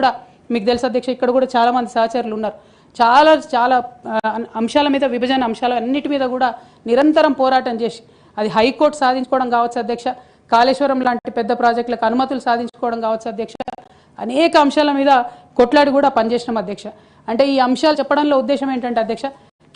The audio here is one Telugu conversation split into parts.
కూడా మీకు తెలుసు అధ్యక్ష, ఇక్కడ కూడా చాలామంది సహచరులు ఉన్నారు. చాలా చాలా అంశాల మీద, విభజన అంశాల అన్నిటి మీద కూడా నిరంతరం పోరాటం చేసి అది హైకోర్టు సాధించుకోవడం కావచ్చు అధ్యక్ష, కాళేశ్వరం లాంటి పెద్ద ప్రాజెక్టులకు అనుమతులు సాధించుకోవడం కావచ్చు అధ్యక్ష, అనేక అంశాల మీద కొట్లాడి కూడా పనిచేసినాం అధ్యక్ష. అంటే ఈ అంశాలు చెప్పడంలో ఉద్దేశం ఏంటంటే అధ్యక్ష,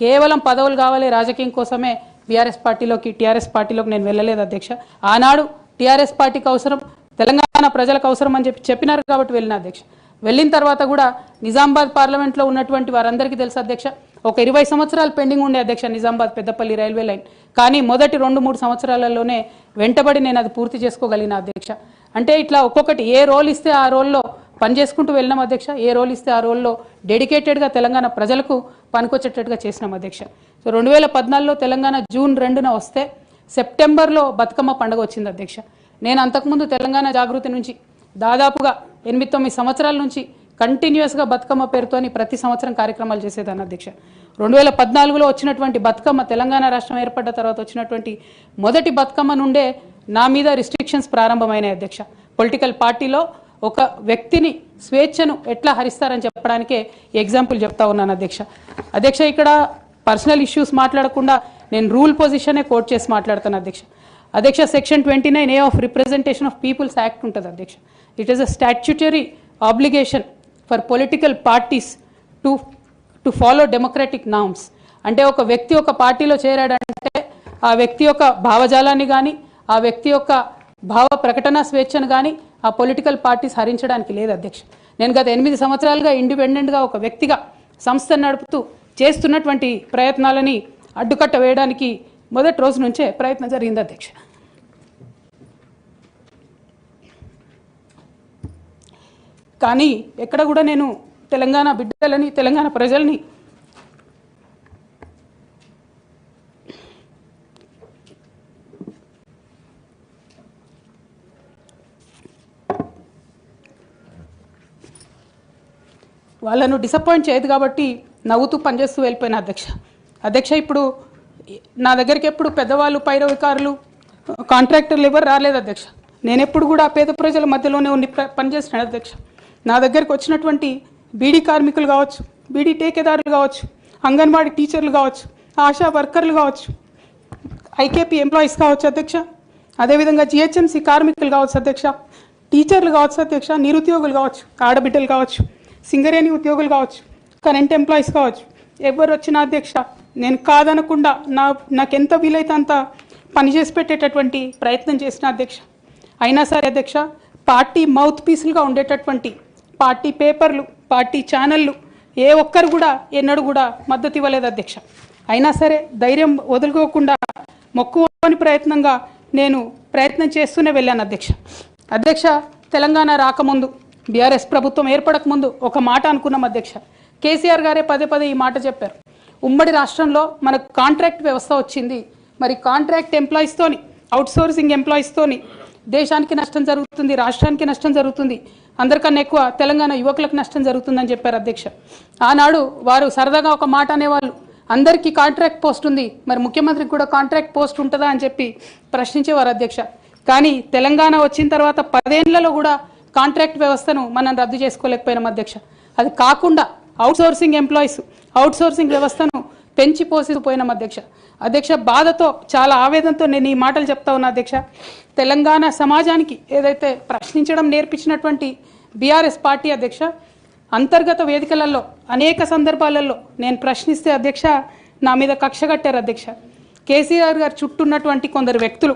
కేవలం పదవులు కావాలి రాజకీయం కోసమే టీఆర్ఎస్ పార్టీలోకి నేను వెళ్ళలేదు అధ్యక్ష. ఆనాడు టీఆర్ఎస్ పార్టీకి అవసరం, తెలంగాణ ప్రజలకు అవసరం అని చెప్పినారు కాబట్టి వెళ్ళిన అధ్యక్ష. వెళ్ళిన తర్వాత కూడా నిజామాబాద్ పార్లమెంట్లో ఉన్నటువంటి వారందరికీ తెలుసు అధ్యక్ష, ఒక 20 సంవత్సరాలు పెండింగ్ ఉండే అధ్యక్ష నిజామాబాద్ పెద్దపల్లి రైల్వే లైన్. కానీ మొదటి 2-3 సంవత్సరాలలోనే వెంటబడి నేను అది పూర్తి చేసుకోగలిగిన అధ్యక్ష. అంటే ఇట్లా ఒక్కొక్కటి ఏ రోల్ ఇస్తే ఆ రోల్లో పనిచేసుకుంటూ వెళ్ళినాం అధ్యక్ష. ఏ రోల్ ఇస్తే ఆ రోల్లో డెడికేటెడ్గా తెలంగాణ ప్రజలకు పనికొచ్చేటట్టుగా చేసినాం అధ్యక్ష. సో 2014లో తెలంగాణ జూన్ 2న వస్తే సెప్టెంబర్లో బతుకమ్మ పండుగ వచ్చింది అధ్యక్ష. నేను అంతకుముందు తెలంగాణ జాగృతి నుంచి దాదాపుగా 8-9 సంవత్సరాల నుంచి కంటిన్యూస్గా బతుకమ్మ పేరుతోని ప్రతి సంవత్సరం కార్యక్రమాలు చేసేదాన్ని అధ్యక్ష. 2014లో వచ్చినటువంటి బతుకమ్మ, తెలంగాణ రాష్ట్రం ఏర్పడ్డ తర్వాత వచ్చినటువంటి మొదటి బతుకమ్మ నుండే నా మీద రిస్ట్రిక్షన్స్ ప్రారంభమైనాయి అధ్యక్ష. పొలిటికల్ పార్టీలో ఒక వ్యక్తిని స్వేచ్ఛను ఎట్లా హరిస్తారని చెప్పడానికే ఎగ్జాంపుల్ చెప్తా ఉన్నాను అధ్యక్ష. అధ్యక్ష, ఇక్కడ పర్సనల్ ఇష్యూస్ మాట్లాడకుండా నేను రూల్ పొజిషనే కోట్ చేసి మాట్లాడతాను అధ్యక్ష. అధ్యక్ష, section 29A of representation of people's act ఉంటుంది అధ్యక్ష. It is a statutory obligation for political parties to follow democratic norms. అంటే ఒక వ్యక్తి ఒక పార్టీలో చేరాడంటే ఆ వ్యక్తి యొక్క భావజాలాన్ని కానీ, ఆ వ్యక్తి యొక్క భావ ప్రకటన స్వేచ్ఛను కానీ ఆ పొలిటికల్ పార్టీస్ హరించడానికి లేదు అధ్యక్ష. నేను గత 8 సంవత్సరాలుగా ఇండిపెండెంట్గా ఒక వ్యక్తిగా సంస్థను నడుపుతూ చేస్తున్నటువంటి ప్రయత్నాలని అడ్డుకట్ట వేయడానికి మొదటి రోజు నుంచే ప్రయత్నం జరిగింది అధ్యక్ష. కానీ ఎక్కడ కూడా నేను తెలంగాణ బిడ్డలని, తెలంగాణ ప్రజల్ని వాళ్ళను డిసప్పాయింట్ చేయదు కాబట్టి నవ్వుతూ పనిచేస్తూ వెళ్ళిపోయిన అధ్యక్ష. ఇప్పుడు నా దగ్గరికి ఎప్పుడు పెద్దవాళ్ళు, పైరవికారులు, కాంట్రాక్టర్లు ఎవరు రాలేదు అధ్యక్ష. నేను ఎప్పుడు కూడా పేద ప్రజల మధ్యలోనే ఉండి పనిచేస్తున్నాను అధ్యక్ష. నా దగ్గరికి వచ్చినటువంటి బీడీ కార్మికులు కావచ్చు, బీడీ టేకేదారులు కావచ్చు, అంగన్వాడీ టీచర్లు కావచ్చు, ఆశా వర్కర్లు కావచ్చు, ఐకేపీ ఎంప్లాయీస్ కావచ్చు అధ్యక్ష, అదేవిధంగా జిహెచ్ఎంసీ కార్మికులు కావచ్చు అధ్యక్ష, టీచర్లు కావచ్చు అధ్యక్ష, నిరుద్యోగులు కావచ్చు, ఆడబిడ్డలు కావచ్చు, సింగరేణి ఉద్యోగులు కావచ్చు, కరెంట్ ఎంప్లాయీస్ కావచ్చు, ఎవరు వచ్చినా అధ్యక్ష నేను కాదనకుండా నాకెంత వీలైతే అంత పనిచేసి పెట్టేటటువంటి ప్రయత్నం చేసిన అధ్యక్ష. అయినా సరే అధ్యక్ష, పార్టీ మౌత్ పీసులుగా ఉండేటటువంటి పార్టీ పేపర్లు, పార్టీ ఛానళ్ళు ఏ ఒక్కరు కూడా ఎన్నడూ కూడా మద్దతు ఇవ్వలేదు అధ్యక్ష. అయినా సరే ధైర్యం వదులుకోకుండా మొక్కువని ప్రయత్నంగా నేను ప్రయత్నం చేస్తూనే వెళ్ళాను అధ్యక్ష. తెలంగాణ రాకముందు, బీఆర్ఎస్ ప్రభుత్వం ఏర్పడకముందు ఒక మాట అనుకున్నాం అధ్యక్ష. కేసీఆర్ గారే పదే ఈ మాట చెప్పారు. ఉమ్మడి రాష్ట్రంలో మనకు కాంట్రాక్ట్ వ్యవస్థ వచ్చింది, మరి కాంట్రాక్ట్ ఎంప్లాయీస్తోని, అవుట్సోర్సింగ్ ఎంప్లాయీస్తోని దేశానికి నష్టం జరుగుతుంది, రాష్ట్రానికి నష్టం జరుగుతుంది, అందరికన్నా ఎక్కువ తెలంగాణ యువకులకు నష్టం జరుగుతుందని చెప్పారు అధ్యక్ష. ఆనాడు వారు సరదాగా ఒక మాట అనేవాళ్ళు, అందరికీ కాంట్రాక్ట్ పోస్ట్ ఉంది, మరి ముఖ్యమంత్రికి కూడా కాంట్రాక్ట్ పోస్ట్ ఉంటుందా అని చెప్పి ప్రశ్నించేవారు అధ్యక్ష. కానీ తెలంగాణ వచ్చిన తర్వాత 10 ఏళ్లలో కూడా కాంట్రాక్ట్ వ్యవస్థను మనం రద్దు చేసుకోలేకపోయినాం అధ్యక్ష. అది కాకుండా అవుట్సోర్సింగ్ ఎంప్లాయీస్, అవుట్సోర్సింగ్ వ్యవస్థను పెంచి పోసిపోయినాం అధ్యక్ష. బాధతో, చాలా ఆవేదనతో నేను ఈ మాటలు చెప్తా ఉన్నా అధ్యక్ష. తెలంగాణ సమాజానికి ఏదైతే ప్రశ్నించడం నేర్పించినటువంటి బీఆర్ఎస్ పార్టీ అధ్యక్ష, అంతర్గత వేదికలలో అనేక సందర్భాలలో నేను ప్రశ్నిస్తే అధ్యక్ష నా మీద కక్ష కట్టారు అధ్యక్ష. కేసీఆర్ గారు చుట్టూన్నటువంటి కొందరు వ్యక్తులు,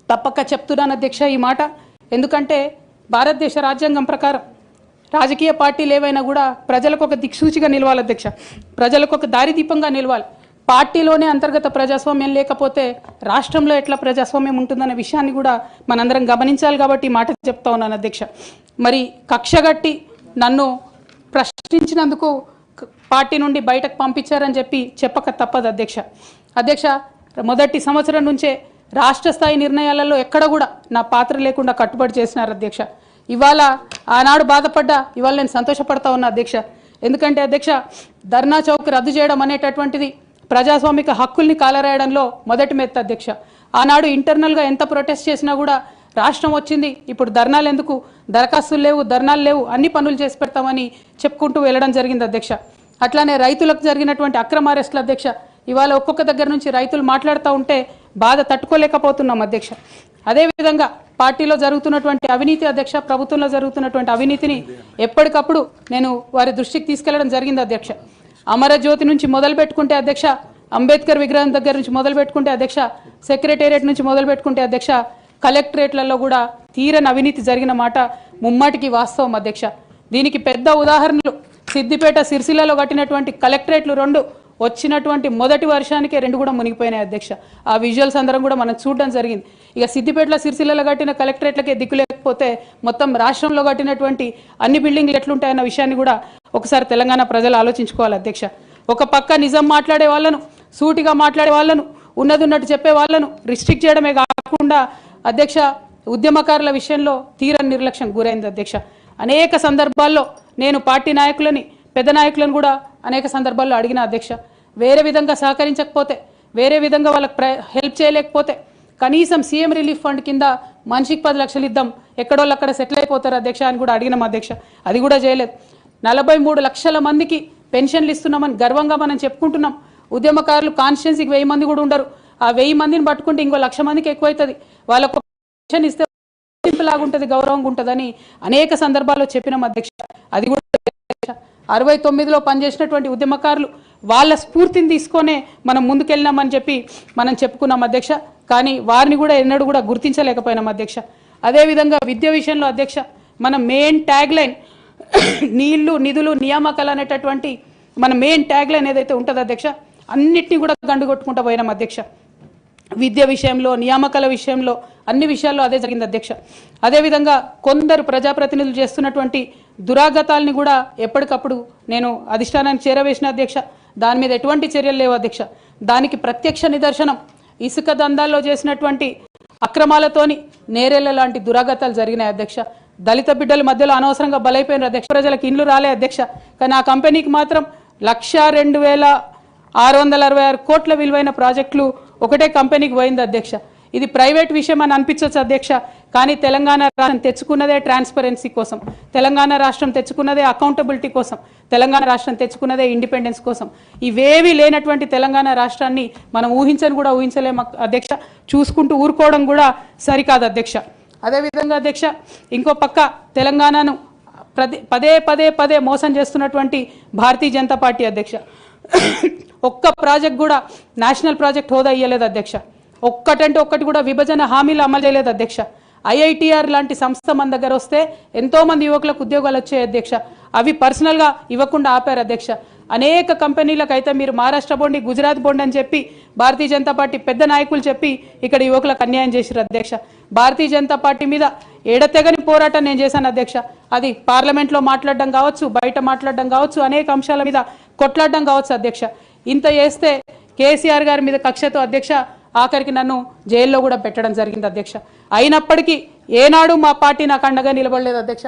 తప్పక చెప్తున్నాను అధ్యక్ష ఈ మాట, ఎందుకంటే భారతదేశ రాజ్యాంగం ప్రకారం రాజకీయ పార్టీలు ఏవైనా కూడా ప్రజలకు ఒక దిక్సూచిగా నిలవాలి అధ్యక్ష, ప్రజలకు ఒక దారిదీపంగా నిలవాలి. పార్టీలోనే అంతర్గత ప్రజాస్వామ్యం లేకపోతే రాష్ట్రంలో ఎట్లా ప్రజాస్వామ్యం ఉంటుందనే విషయాన్ని కూడా మనందరం గమనించాలి కాబట్టి ఈ మాట చెప్తా ఉన్నాను అధ్యక్ష. మరి కక్షగట్టి నన్ను ప్రశ్నించినందుకు పార్టీ నుండి బయటకు పంపించారని చెప్పక తప్పదు అధ్యక్ష. మొదటి సంవత్సరం నుంచే రాష్ట్ర స్థాయి నిర్ణయాలలో ఎక్కడ కూడా నా పాత్ర లేకుండా కట్టుబడి చేసినారు అధ్యక్ష. ఇవాళ ఆనాడు బాధపడ్డా, ఇవాళ నేను సంతోషపడతా ఉన్నా అధ్యక్ష. ఎందుకంటే అధ్యక్ష, ధర్నా చౌక్ రద్దు చేయడం అనేటటువంటిది ప్రజాస్వామిక హక్కుల్ని కాలరాయడంలో మొదటి మెత్త అధ్యక్ష. ఆనాడు ఇంటర్నల్గా ఎంత ప్రొటెస్ట్ చేసినా కూడా రాష్ట్రం వచ్చింది, ఇప్పుడు ధర్నాలు ఎందుకు, దరఖాస్తులు లేవు, ధర్నాలు లేవు, అన్ని పనులు చేసి పెడతామని చెప్పుకుంటూ వెళ్ళడం జరిగింది అధ్యక్ష. అట్లానే రైతులకు జరిగినటువంటి అక్రమ అరెస్టులు అధ్యక్ష, ఇవాళ ఒక్కొక్క దగ్గర నుంచి రైతులు మాట్లాడుతూ ఉంటే బాధ తట్టుకోలేకపోతున్నాం అధ్యక్ష. అదేవిధంగా పార్టీలో జరుగుతున్నటువంటి అవినీతి అధ్యక్ష, ప్రభుత్వంలో జరుగుతున్నటువంటి అవినీతిని ఎప్పటికప్పుడు నేను వారి దృష్టికి తీసుకెళ్లడం జరిగింది అధ్యక్ష. అమరజ్యోతి నుంచి మొదలు పెట్టుకుంటే అధ్యక్ష, అంబేద్కర్ విగ్రహం దగ్గర నుంచి మొదలు పెట్టుకుంటే అధ్యక్ష, సెక్రటేరియట్ నుంచి మొదలు పెట్టుకుంటే అధ్యక్ష, కలెక్టరేట్లలో కూడా తీరని అవినీతి జరిగిన మాట ముమ్మాటికి వాస్తవం అధ్యక్ష. దీనికి పెద్ద ఉదాహరణలు సిద్దిపేట సిరిసిల్లలో కట్టినటువంటి కలెక్టరేట్లు 2 వచ్చినటువంటి మొదటి వర్షానికే 2 కూడా మునిగిపోయినాయి అధ్యక్ష. ఆ విజువల్స్ అందరం కూడా మనం చూడడం జరిగింది. ఇక సిద్దిపేటలో సిరిసిల్లలో కట్టిన కలెక్టరేట్లకే దిక్కు లేకపోతే మొత్తం రాష్ట్రంలో కట్టినటువంటి అన్ని బిల్డింగ్లు ఎట్లుంటాయన్న విషయాన్ని కూడా ఒకసారి తెలంగాణ ప్రజలు ఆలోచించుకోవాలి అధ్యక్ష. ఒక పక్క నిజం మాట్లాడే వాళ్ళను, సూటిగా మాట్లాడే వాళ్ళను, ఉన్నది ఉన్నట్టు చెప్పే వాళ్ళను రిస్ట్రిక్ట్ చేయడమే కాకుండా అధ్యక్ష, ఉద్యమకారుల విషయంలో తీరని నిర్లక్ష్యం గురైంది అధ్యక్ష. అనేక సందర్భాల్లో నేను పార్టీ నాయకులని, పెద్ద నాయకులను కూడా అనేక సందర్భాల్లో అడిగిన అధ్యక్ష. వేరే విధంగా సహకరించకపోతే, వేరే విధంగా వాళ్ళకి హెల్ప్ చేయలేకపోతే కనీసం సీఎం రిలీఫ్ ఫండ్ కింద మనిషికి 10 లక్షలు ఇద్దాం, ఎక్కడోళ్ళు అక్కడ సెటిల్ అయిపోతారు అధ్యక్ష అని కూడా అడిగినాం అధ్యక్ష. అది కూడా చేయలేదు. 43 లక్షల మందికి పెన్షన్లు ఇస్తున్నామని గర్వంగా మనం చెప్పుకుంటున్నాం. ఉద్యమకారులు కాన్స్టిట్యున్సీకి 1000 మంది కూడా ఉండరు. ఆ 1000 మందిని పట్టుకుంటే ఇంకో 1,00,000 మందికి ఎక్కువైతుంది. వాళ్ళకు పెన్షన్ ఇస్తే లాగుంటుంది, గౌరవంగా ఉంటుందని అనేక సందర్భాల్లో చెప్పినాం అధ్యక్ష. అది కూడా 69లో పనిచేసినటువంటి ఉద్యమకారులు వాళ్ళ స్ఫూర్తిని తీసుకొనే మనం ముందుకెళ్ళినామని చెప్పి మనం చెప్పుకున్నాం అధ్యక్ష. కానీ వారిని కూడా ఎన్నడూ కూడా గుర్తించలేకపోయినాం అధ్యక్ష. అదేవిధంగా విద్య విషయంలో అధ్యక్ష, మన మెయిన్ ట్యాగ్ లైన్ నీళ్లు, నిధులు, నియామకాలు అనేటటువంటి మన మెయిన్ ట్యాగ్ లైన్ ఏదైతే ఉంటుందో అధ్యక్ష, అన్నిటినీ కూడా గండు కొట్టుకుంటూ పోయినాం అధ్యక్ష. విద్య విషయంలో, నియామకాల విషయంలో, అన్ని విషయాల్లో అదే జరిగింది అధ్యక్ష. అదేవిధంగా కొందరు ప్రజాప్రతినిధులు చేస్తున్నటువంటి దురాగతాలని కూడా ఎప్పటికప్పుడు నేను అధిష్టానానికి చేరవేసిన అధ్యక్ష. దాని మీద ఎటువంటి చర్యలు లేవు అధ్యక్ష. దానికి ప్రత్యక్ష నిదర్శనం ఇసుక దందాల్లో చేసినటువంటి అక్రమాలతోని నేరేళ్ల లాంటి దురాగతాలు జరిగినాయి అధ్యక్ష. దళిత బిడ్డల మధ్యలో అనవసరంగా బలైపోయిన అధ్యక్ష. ప్రజలకు ఇండ్లు రాలే అధ్యక్ష. కానీ ఆ కంపెనీకి మాత్రం 1,02,666 కోట్ల విలువైన ప్రాజెక్టులు ఒకటే కంపెనీకి పోయింది అధ్యక్ష. ఇది ప్రైవేట్ విషయం అని అనిపించవచ్చు అధ్యక్ష. కానీ తెలంగాణ రాష్ట్రం తెచ్చుకున్నదే ట్రాన్స్పరెన్సీ కోసం, తెలంగాణ రాష్ట్రం తెచ్చుకున్నదే అకౌంటబిలిటీ కోసం, తెలంగాణ రాష్ట్రం తెచ్చుకున్నదే ఇండిపెండెన్స్ కోసం. ఇవేవి లేనటువంటి తెలంగాణ రాష్ట్రాన్ని మనం ఊహించని కూడా ఊహించలేము అధ్యక్ష. చూసుకుంటూ ఊరుకోవడం కూడా సరికాదు అధ్యక్ష. అదేవిధంగా అధ్యక్ష, ఇంకో పక్క తెలంగాణను పదే మోసం చేస్తున్నటువంటి భారతీయ జనతా పార్టీ అధ్యక్ష. ఒక్క ప్రాజెక్ట్ కూడా నేషనల్ ప్రాజెక్ట్ హోదా ఇయ్యలేదు అధ్యక్ష. ఒక్కటంటే ఒక్కటి కూడా విభజన హామీలు అమలు చేయలేదు అధ్యక్ష. ఐఐటిఆర్ లాంటి సంస్థ మన దగ్గర వస్తే ఎంతోమంది యువకులకు ఉద్యోగాలు వచ్చాయి అధ్యక్ష. అవి పర్సనల్గా ఇవ్వకుండా ఆపారు అధ్యక్ష. అనేక కంపెనీలకు అయితే మీరు మహారాష్ట్ర బోండి, గుజరాత్ బోండి అని చెప్పి భారతీయ జనతా పార్టీ పెద్ద నాయకులు చెప్పి ఇక్కడ యువకులకు అన్యాయం చేశారు అధ్యక్ష. భారతీయ జనతా పార్టీ మీద ఎడతెగని పోరాటం నేను చేశాను అధ్యక్ష. అది పార్లమెంట్లో మాట్లాడడం కావచ్చు, బయట మాట్లాడడం కావచ్చు, అనేక అంశాల మీద కొట్లాడడం కావచ్చు అధ్యక్ష. ఇంత చేస్తే కేసీఆర్ గారి మీద కక్షతో అధ్యక్ష ఆఖరికి నన్ను జైల్లో కూడా పెట్టడం జరిగింది అధ్యక్ష. అయినప్పటికీ ఏనాడు మా పార్టీ నాకు అండగా నిలబడలేదు అధ్యక్ష.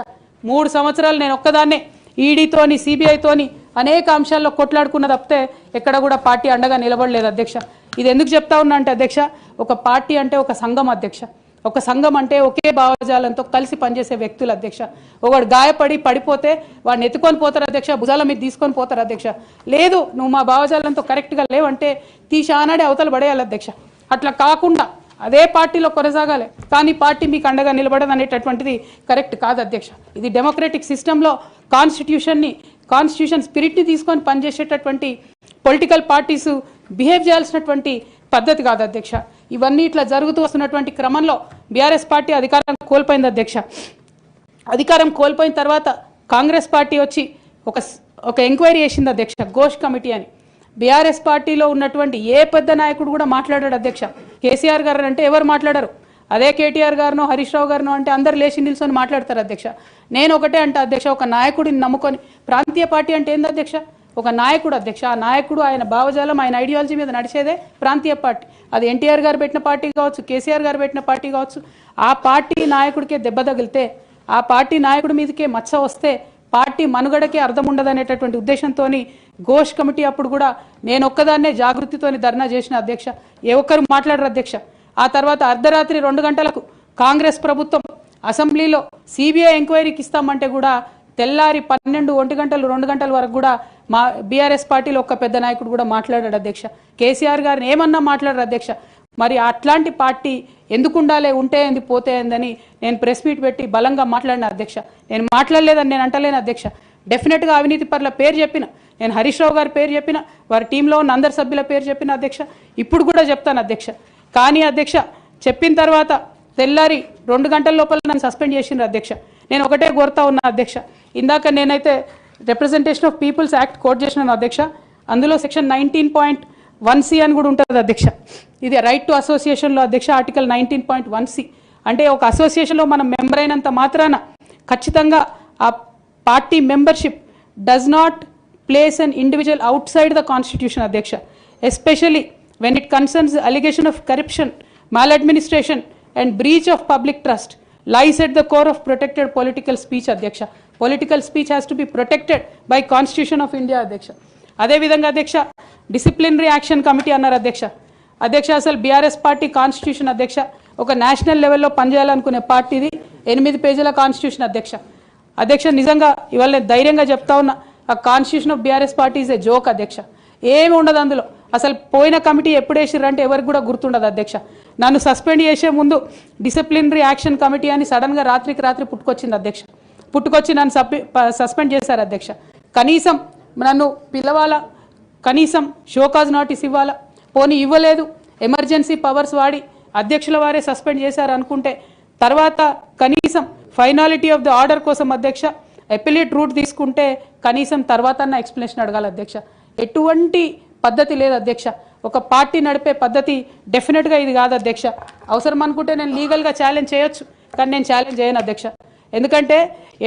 3 సంవత్సరాలు నేను ఒక్కదాన్నే ఈడీతోని, సిబిఐతోని అనేక అంశాల్లో కొట్లాడుకున్న తప్పితే ఎక్కడ కూడా పార్టీ అండగా నిలబడలేదు అధ్యక్ష. ఇది ఎందుకు చెప్తా ఉన్నా అంటే అధ్యక్ష, ఒక పార్టీ అంటే ఒక సంఘం అధ్యక్ష. ఒక సంఘం అంటే ఒకే భావజాలంతో కలిసి పనిచేసే వ్యక్తులు అధ్యక్ష. ఒకడు గాయపడి పడిపోతే వాడిని ఎత్తుకొని పోతారు అధ్యక్ష, భుజాల మీద తీసుకొని పోతారు అధ్యక్ష. లేదు నువ్వు మా భావజాలంతో కరెక్ట్గా లేవంటే తీసి ఆనాడే అవతల పడేయాలి అధ్యక్ష. అట్లా కాకుండా అదే పార్టీలో కొనసాగాలి, కానీ పార్టీ మీకు అండగా నిలబడదు అనేటటువంటిది కరెక్ట్ కాదు అధ్యక్ష. ఇది డెమోక్రటిక్ సిస్టంలో కాన్స్టిట్యూషన్ స్పిరిట్ని తీసుకొని పనిచేసేటటువంటి పొలిటికల్ పార్టీస్ బిహేవ్ చేయాల్సినటువంటి పద్ధతి కాదు అధ్యక్ష. ఇవన్నీ ఇట్లా జరుగుతూ వస్తున్నటువంటి క్రమంలో బీఆర్ఎస్ పార్టీ అధికారం కోల్పోయింది అధ్యక్ష. అధికారం కోల్పోయిన తర్వాత కాంగ్రెస్ పార్టీ వచ్చి ఒక ఎంక్వైరీ చేసింది అధ్యక్ష, ఘోష్ కమిటీ అని. బీఆర్ఎస్ పార్టీలో ఉన్నటువంటి ఏ పెద్ద నాయకుడు కూడా మాట్లాడాడు అధ్యక్ష. కేసీఆర్ గారు అంటే ఎవరు మాట్లాడారు, అదే కేటీఆర్ గారినో హరీష్ రావు గారినో అంటే అందరు లేచి నిల్చొని మాట్లాడతారు అధ్యక్ష. నేను ఒకటే అంటే అధ్యక్ష, ఒక నాయకుడిని నమ్ముకొని ప్రాంతీయ పార్టీ అంటే ఏంది అధ్యక్ష? ఒక నాయకుడు అధ్యక్ష. ఆ నాయకుడు ఆయన భావజాలం, ఆయన ఐడియాలజీ మీద నడిచేదే ప్రాంతీయ పార్టీ. అది ఎన్టీఆర్ గారు పెట్టిన పార్టీ కావచ్చు, కేసీఆర్ గారు పెట్టిన పార్టీ కావచ్చు. ఆ పార్టీ నాయకుడికే దెబ్బ తగిలితే, ఆ పార్టీ నాయకుడి మీదకే మచ్చ వస్తే పార్టీ మనుగడకే అర్థం ఉండదనేటటువంటి ఉద్దేశంతో ఘోష్ కమిటీ అప్పుడు కూడా నేను ఒక్కదాన్నే జాగృతితోని ధర్నా చేసిన అధ్యక్ష. ఏ ఒక్కరు మాట్లాడరు అధ్యక్ష. ఆ తర్వాత అర్ధరాత్రి 2 గంటలకు కాంగ్రెస్ ప్రభుత్వం అసెంబ్లీలో సిబిఐ ఎంక్వైరీకి ఇస్తామంటే కూడా తెల్లారి 12, 1 గంటలు 2 గంటల వరకు కూడా మా బీఆర్ఎస్ పార్టీలో ఒక్క పెద్ద నాయకుడు కూడా మాట్లాడాడు అధ్యక్ష. కేసీఆర్ గారిని ఏమన్నా మాట్లాడారు అధ్యక్ష. మరి అట్లాంటి పార్టీ ఎందుకు ఉండాలి, ఉంటే ఏంది పోతే ఏందని నేను ప్రెస్ మీట్ పెట్టి బలంగా మాట్లాడిన అధ్యక్ష. నేను మాట్లాడలేదని నేను అంటలేను అధ్యక్ష. డెఫినెట్గా అవినీతి పరుల పేరు చెప్పిన, నేను హరీష్ రావు గారి పేరు చెప్పిన, వారి టీంలో ఉన్న అందరి సభ్యుల పేరు చెప్పిన అధ్యక్ష. ఇప్పుడు కూడా చెప్తాను అధ్యక్ష. కానీ అధ్యక్ష చెప్పిన తర్వాత తెల్లారి 2 గంటల లోపల నన్ను సస్పెండ్ చేసిండ్రు అధ్యక్ష. నేను ఒకటే కోరుతా ఉన్నా అధ్యక్ష. ఇందాక నేనైతే representation of people's act quote చేసినాను అధ్యక్ష. అందులో సెక్షన్ 19.1C అని కూడా ఉంటుంది అధ్యక్ష. ఇది రైట్ టు అసోసియేషన్లో అధ్యక్ష ఆర్టికల్ 19.1C. అంటే ఒక అసోసియేషన్లో మనం మెంబర్ అయినంత మాత్రాన ఖచ్చితంగా ఆ party membership does not place an individual outside the constitution అధ్యక్ష. Especially when it concerns the allegation of corruption, maladministration and breach of public trust lies at the core of protected political speech అధ్యక్ష. Political speech has to be protected by Constitution of India అధ్యక్ష. అదే విధంగా అధ్యక్ష డిసిప్లినరీ యాక్షన్ కమిటీ అన్నారు అధ్యక్ష. అధ్యక్ష అసలు బీఆర్ఎస్ పార్టీ కాన్స్టిట్యూషన్ అధ్యక్ష ఒక నేషనల్ లెవెల్లో పనిచేయాలనుకునే పార్టీది 8 పేజీల కాన్స్టిట్యూషన్ అధ్యక్ష. అధ్యక్ష నిజంగా ఇవాళ నేను ధైర్యంగా చెప్తా ఉన్నా, ఆ constitution of BRS party is a joke అధ్యక్ష. ఏమి ఉండదు అందులో. అసలు పోయిన కమిటీ ఎప్పుడు వేసిర్రంటే ఎవరికి కూడా గుర్తుండదు అధ్యక్ష. నన్ను సస్పెండ్ చేసే ముందు డిసిప్లినరీ యాక్షన్ కమిటీ అని సడన్గా రాత్రికి రాత్రి పుట్టుకొచ్చింది అధ్యక్ష. పుట్టుకొచ్చి నన్ను సస్పెండ్ చేశారు అధ్యక్ష. కనీసం నన్ను పిలవాలా, కనీసం షోకాజ్ నోటీస్ ఇవ్వాలా, పోనీ ఇవ్వలేదు. ఎమర్జెన్సీ పవర్స్ వాడి అధ్యక్షుల వారే సస్పెండ్ చేశారు అనుకుంటే తర్వాత కనీసం ఫైనాలిటీ ఆఫ్ ద ఆర్డర్ కోసం అధ్యక్ష అపిలేట్ రూట్ తీసుకుంటే కనీసం తర్వాత ఎక్స్ప్లెనేషన్ అడగాలి అధ్యక్ష. ఎటువంటి పద్ధతి లేదు అధ్యక్ష. ఒక పార్టీ నడిపే పద్ధతి డెఫినెట్గా ఇది కాదు అధ్యక్ష. అవసరం అనుకుంటే నేను లీగల్గా ఛాలెంజ్ చేయొచ్చు, కానీ నేను ఛాలెంజ్ చేయను అధ్యక్ష. ఎందుకంటే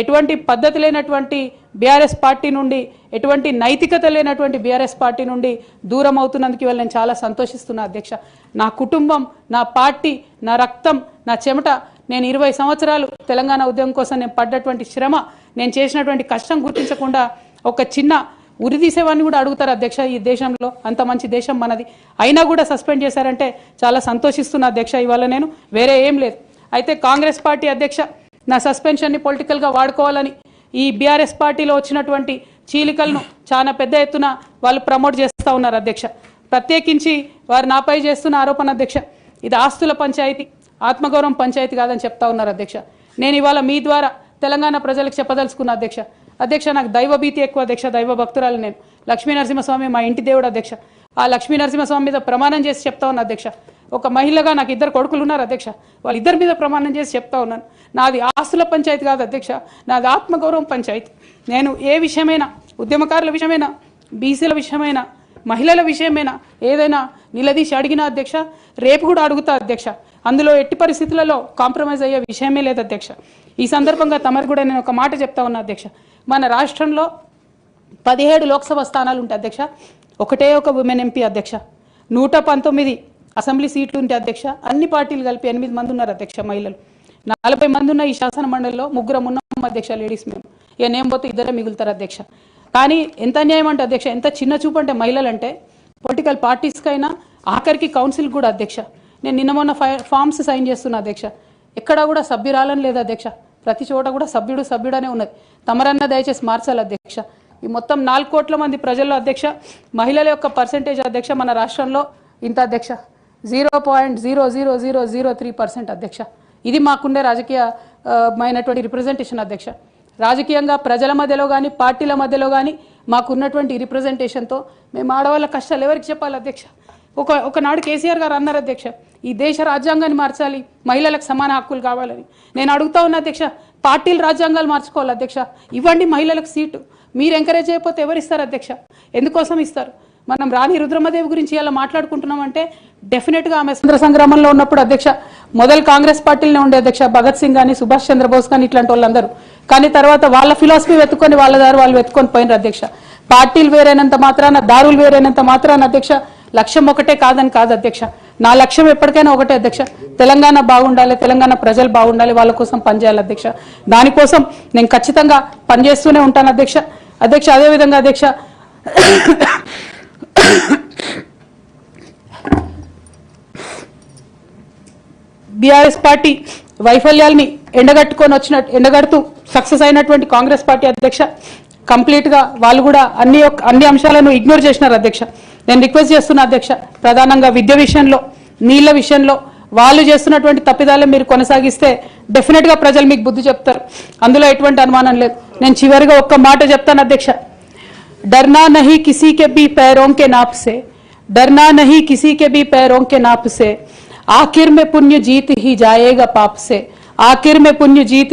ఎటువంటి పద్ధతి లేనటువంటి బీఆర్ఎస్ పార్టీ నుండి, ఎటువంటి నైతికత లేనటువంటి బీఆర్ఎస్ పార్టీ నుండి దూరం అవుతున్నందుకు ఇవాళ నేను చాలా సంతోషిస్తున్నా అధ్యక్ష. నా కుటుంబం, నా పార్టీ, నా రక్తం, నా చెమట, నేను 20 సంవత్సరాలు తెలంగాణ ఉద్యమం కోసం నేను పడ్డటువంటి శ్రమ, నేను చేసినటువంటి కష్టం గుర్తించకుండా ఒక చిన్న ఉరి తీసేవాడిని కూడా అడుగుతారు అధ్యక్ష. ఈ దేశంలో అంత మంచి దేశం మనది, అయినా కూడా సస్పెండ్ చేశారంటే చాలా సంతోషిస్తున్నా అధ్యక్ష. ఇవాళ నేను వేరే ఏం లేదు. అయితే కాంగ్రెస్ పార్టీ అధ్యక్ష నా సస్పెన్షన్ని పొలిటికల్గా వాడుకోవాలని ఈ బీఆర్ఎస్ పార్టీలో వచ్చినటువంటి చీలికలను చాలా పెద్ద ఎత్తున వాళ్ళు ప్రమోట్ చేస్తూ ఉన్నారు అధ్యక్ష. ప్రత్యేకించి వారు నాపై చేస్తున్న ఆరోపణ అధ్యక్ష ఇది ఆస్తుల పంచాయతీ, ఆత్మగౌరవం పంచాయతీ కాదని చెప్తా ఉన్నారు అధ్యక్ష. నేను ఇవాళ మీ ద్వారా తెలంగాణ ప్రజలకు చెప్పదలుచుకున్న అధ్యక్ష. అధ్యక్ష నాకు దైవభీతి ఎక్కువ అధ్యక్ష, దైవ భక్తురాలు నేను. లక్ష్మీ నరసింహస్వామి మా ఇంటి దేవుడు అధ్యక్ష. ఆ లక్ష్మీ నరసింహస్వామి మీద ప్రమాణం చేసి చెప్తా ఉన్నా అధ్యక్ష. ఒక మహిళగా నాకు 2 కొడుకులు ఉన్నారు అధ్యక్ష. వాళ్ళిద్దరి మీద ప్రమాణం చేసి చెప్తా ఉన్నాను, నాది ఆస్తుల పంచాయతీ కాదు అధ్యక్ష, నాది ఆత్మగౌరవం పంచాయతీ. నేను ఏ విషయమైనా, ఉద్యమకారుల విషయమైనా, బీసీల విషయమైనా, మహిళల విషయమైనా ఏదైనా నిలదీసి అడిగినా అధ్యక్ష, రేపు కూడా అడుగుతా అధ్యక్ష. అందులో ఎట్టి పరిస్థితులలో కాంప్రమైజ్ అయ్యే విషయమే లేదు అధ్యక్ష. ఈ సందర్భంగా తమరు కూడా నేను ఒక మాట చెప్తా ఉన్నా అధ్యక్ష. మన రాష్ట్రంలో 17 లోక్సభ స్థానాలు ఉంటాయి అధ్యక్ష, ఒకటే ఒక ఉమెన్ ఎంపీ అధ్యక్ష. 119 అసెంబ్లీ సీట్లు ఉంటాయి అధ్యక్ష. అన్ని పార్టీలు కలిపి 8 మంది ఉన్నారు అధ్యక్ష మహిళలు. 40 మంది ఉన్న ఈ శాసన మండలిలో 3 ఉన్నాం అధ్యక్ష లేడీస్. మేము ఇక నేను పోతే 2 మిగులుతారు అధ్యక్ష. కానీ ఎంత అన్యాయం అంటే అధ్యక్ష, ఎంత చిన్న చూపు అంటే మహిళలు అంటే పొలిటికల్ పార్టీస్కైనా ఆఖరికి కౌన్సిల్ కూడా అధ్యక్ష. నేను నిన్న మొన్న ఫామ్స్ సైన్ చేస్తున్నా అధ్యక్ష. ఎక్కడా కూడా సభ్యురాలని లేదు అధ్యక్ష. ప్రతి చోట కూడా సభ్యుడనే ఉన్నది. తమరన్న దయచేసి మార్చాలి అధ్యక్ష. ఈ మొత్తం 4 కోట్ల మంది ప్రజల్లో అధ్యక్ష మహిళల యొక్క పర్సెంటేజ్ అధ్యక్ష మన రాష్ట్రంలో ఇంత అధ్యక్ష 0.00003% అధ్యక్ష. ఇది మాకుండే రాజకీయమైనటువంటి రిప్రజెంటేషన్ అధ్యక్ష. రాజకీయంగా ప్రజల మధ్యలో కానీ పార్టీల మధ్యలో కానీ మాకున్నటువంటి రిప్రజెంటేషన్తో మేము ఆడవాళ్ళ కష్టాలు ఎవరికి చెప్పాలి అధ్యక్ష. ఒకనాడు కేసీఆర్ గారు అన్నారు అధ్యక్ష, ఈ దేశ రాజ్యాంగాన్ని మార్చాలి, మహిళలకు సమాన హక్కులు కావాలని. నేను అడుగుతా ఉన్నా అధ్యక్ష, పార్టీలు రాజ్యాంగాలు మార్చుకోవాలి అధ్యక్ష. ఇవ్వండి మహిళలకు సీటు. మీరు ఎంకరేజ్ చేయకపోతే ఎవరు ఇస్తారు అధ్యక్ష? ఎందుకోసం ఇస్తారు? మనం రాణి రుద్రమదేవి గురించి ఇలా మాట్లాడుకుంటున్నామంటే డెఫినెట్గా ఆమె స్వతంత్ర సంగ్రామంలో ఉన్నప్పుడు అధ్యక్ష మొదలు కాంగ్రెస్ పార్టీలోనే ఉండే అధ్యక్ష. భగత్ సింగ్ కానీ, సుభాష్ చంద్రబోస్ కానీ ఇట్లాంటి వాళ్ళందరూ. కానీ తర్వాత వాళ్ళ ఫిలాసఫీ వెతుక్కొని వాళ్ళ దారి వాళ్ళు వెతుక్కొని పోయినారు అధ్యక్ష. పార్టీలు వేరైనంత మాత్రాన, దారులు వేరైనంత మాత్రాన అధ్యక్ష లక్ష్యం ఒకటే కాదని కాదు అధ్యక్ష. నా లక్ష్యం ఎప్పటికైనా ఒకటే అధ్యక్ష, తెలంగాణ బాగుండాలి, తెలంగాణ ప్రజలు బాగుండాలి, వాళ్ళ కోసం పనిచేయాలి అధ్యక్ష. దానికోసం నేను ఖచ్చితంగా పనిచేస్తూనే ఉంటాను అధ్యక్ష. అదేవిధంగా అధ్యక్ష బీఆర్ఎస్ పార్టీ వైఫల్యాల్ని ఎండగడుతూ సక్సెస్ అయినటువంటి కాంగ్రెస్ పార్టీ అధ్యక్ష కంప్లీట్ గా వాళ్ళు కూడా అన్ని అంశాలను ఇగ్నోర్ చేసినారు అధ్యక్ష. నేను రిక్వెస్ట్ చేస్తున్నా అధ్యక్ష, ప్రధానంగా విద్య విషయంలో, నీళ్ల విషయంలో వాళ్ళు చేస్తున్నటువంటి తప్పిదాలే మీరు కొనసాగిస్తే డెఫినెట్ గా ప్రజలు మీకు బుద్ధి చెప్తారు, అందులో ఎటువంటి అనుమానం లేదు. నేను చివరిగా ఒక్క మాట చెప్తాను అధ్యక్ష, डरना नहीं किसी के भी पैरों के नाप से, डरना नहीं किसी के भी पैरों के नाप से, आखिर में पुण्य जीत ही जाएगा पाप से, आखिर में पुण्य जीत